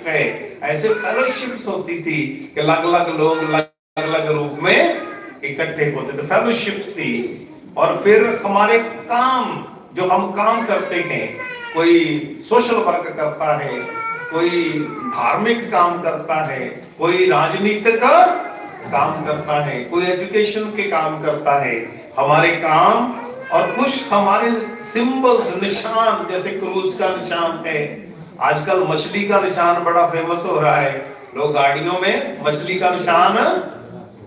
है, ऐसे फेलोशिप्स होती थी कि अलग अलग लोग अलग अलग रूप में इकट्ठे होते थे, फेलोशिप्स थी। और फिर हमारे काम, जो हम काम करते हैं, कोई सोशल वर्क करता है, कोई धार्मिक काम करता है, कोई राजनीतिक काम करता है, कोई एजुकेशन के काम करता है, हमारे काम। और कुछ हमारे सिंबल्स, निशान, जैसे क्रूज का निशान है, आजकल मछली का निशान बड़ा फेमस हो रहा है, लोग गाड़ियों में मछली का निशान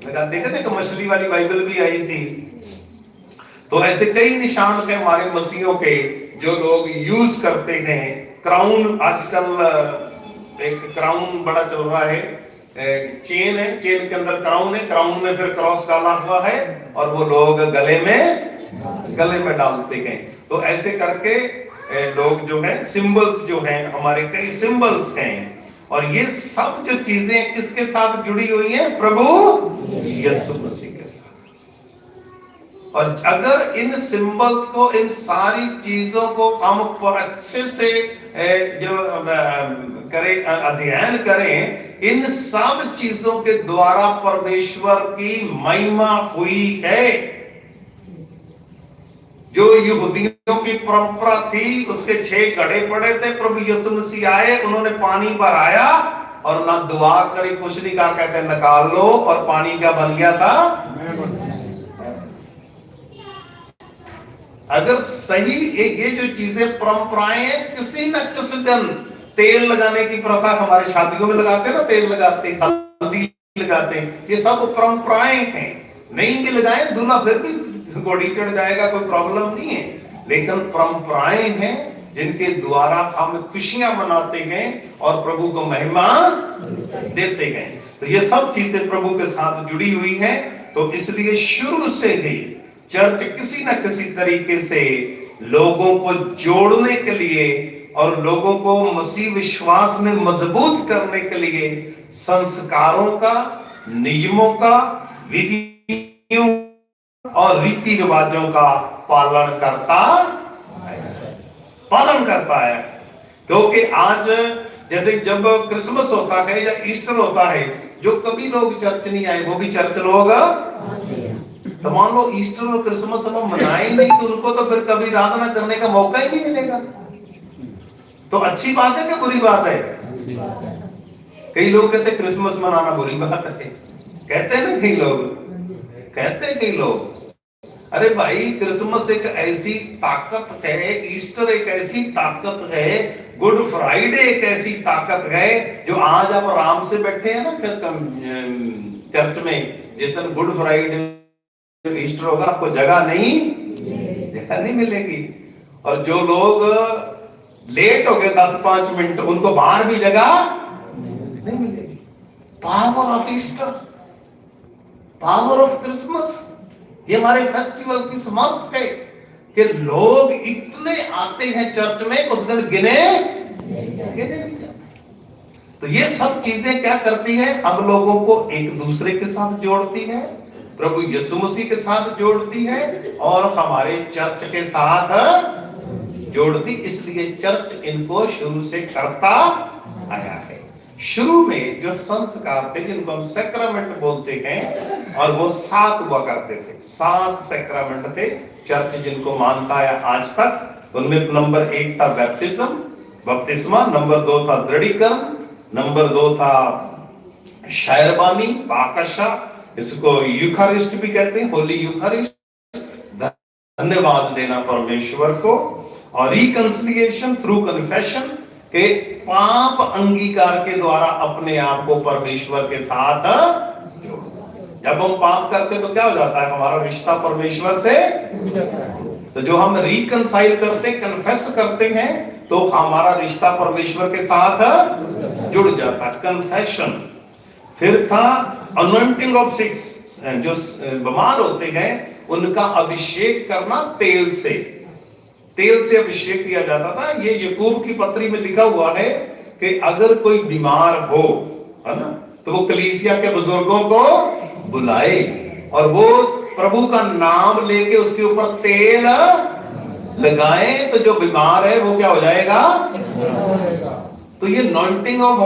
लगा, देखते थे कि मछली वाली बाइबल भी आई थी। तो ऐसे कई निशान थे हमारे मसीहों के जो लोग यूज करते हैं। क्राउन, आजकल एक क्राउन बड़ा चल रहा है, चेन है, चेन के अंदर क्राउन है, क्राउन में फिर क्रॉस डाला हुआ है और वो लोग गले में डालते हैं। तो ऐसे करके लोग जो है सिंबल्स जो हैं, हमारे कई सिंबल्स हैं, और ये सब जो चीजें किसके साथ जुड़ी हुई हैं? प्रभु यीशु मसीह के साथ। और अगर इन सिंबल्स को, इन सारी चीजों को हम अच्छे से जो करें, अध्ययन करें, इन सब चीजों के द्वारा परमेश्वर की महिमा हुई है। जो यहूदियों की परंपरा थी, उसके 6 घड़े पड़े थे, प्रभु यीशु मसीह आए, उन्होंने पानी भराया और ना दुआ करी, कुछ नहीं कहा, कहते निकाल लो, और पानी क्या बन गया था? अगर सही ये जो चीजें, परंपराएं, किसी न किसी दिन तेल लगाने की प्रथा हमारे शादियों में लगाते हैं ना, तेल लगाते, हल्दी लगाते, ये सब परंपराएं हैं। नहीं भी लगाए, दूल्हा फिर भी घोड़ी चढ़ जाएगा, कोई प्रॉब्लम नहीं है, लेकिन परंपराएं हैं जिनके द्वारा हम खुशियां मनाते हैं और प्रभु को महिमा देते हैं। तो ये सब चीजें प्रभु के साथ जुड़ी हुई हैं। तो इसलिए शुरू से ही चर्च किसी न किसी तरीके से लोगों को जोड़ने के लिए और लोगों को मसीह विश्वास में मजबूत करने के लिए संस्कारों का, नियमों का, विधियों और रीति रिवाजों का पालन करता है। क्योंकि आज जैसे जब क्रिसमस होता है या ईस्टर होता है, जो कभी लोग चर्च नहीं आए वो भी चर्च लोग, तो मान लो ईस्टर और क्रिसमस हम मनाए नहीं, तो उनको तो फिर कभी आराधना करने का मौका ही नहीं मिलेगा। तो अच्छी बात है कि बुरी बात है? कई लोग कहते क्रिसमस मनाना बुरी बात है, कहते हैं ना, कई लोग कहते हैं, कई लोग। अरे भाई, क्रिसमस एक ऐसी ताकत है, ईस्टर एक ऐसी ताकत है, गुड फ्राइडे एक ऐसी ताकत है, जो आज आप आराम से बैठे हैं ना चर्च में, जिस दिन गुड फ्राइडे ईस्टर होगा, आपको जगह नहीं मिलेगी। और जो लोग लेट हो गए 10-5 मिनट, उनको बाहर भी जगह नहीं मिलेगी। Power of Easter, power of Christmas, ये हमारे फेस्टिवल की समर्थ है कि लोग इतने आते हैं चर्च में, उस दिन गिने नहीं जाते। तो ये सब चीजें क्या करती है? हम लोगों को एक दूसरे के साथ जोड़ती है, प्रभु यीशु मसीह के साथ जोड़ती है और हमारे चर्च के साथ जोड़ती। इसलिए चर्च इनको शुरू से करता आया है। शुरू में जो संस्कार थे, जिनको हम सैक्रामेंट बोलते हैं, और वो 7 हुआ करते थे, 7 सैक्रामेंट थे चर्च जिनको मानता है आज तक। उनमें नंबर 1 था बपतिस्मा, नंबर 2 था दृढ़ीकरण, नंबर 2 था शायरबानी, बाकशा, इसको यूखारिस्ट भी कहते हैं, होली यूखारिस्ट, धन्यवाद देना परमेश्वर को, और रिकंसिलिएशन थ्रू कन्फेशन, के पाप अंगीकार के द्वारा अपने आप को परमेश्वर के साथ जोड़ना। जब हम पाप करते तो क्या हो जाता है? हमारा रिश्ता परमेश्वर से। तो जो हम रिकंसाइल करते, कन्फेस करते हैं, तो हमारा रिश्ता परमेश्वर के साथ जुड़ जाता है, कन्फेशन। फिर था अनॉइंटिंग ऑफ सिक्स, जो बीमार होते हैं उनका अभिषेक करना, तेल से अभिषेक किया जाता था। ये याकूब की पत्री में लिखा हुआ है कि अगर कोई बीमार हो, है ना, तो वो कलीसिया के बुजुर्गों को बुलाए और वो प्रभु का नाम लेके उसके ऊपर तेल लगाए, तो जो बीमार है वो क्या हो जाएगा? तो ये नॉइंटिंग ऑफ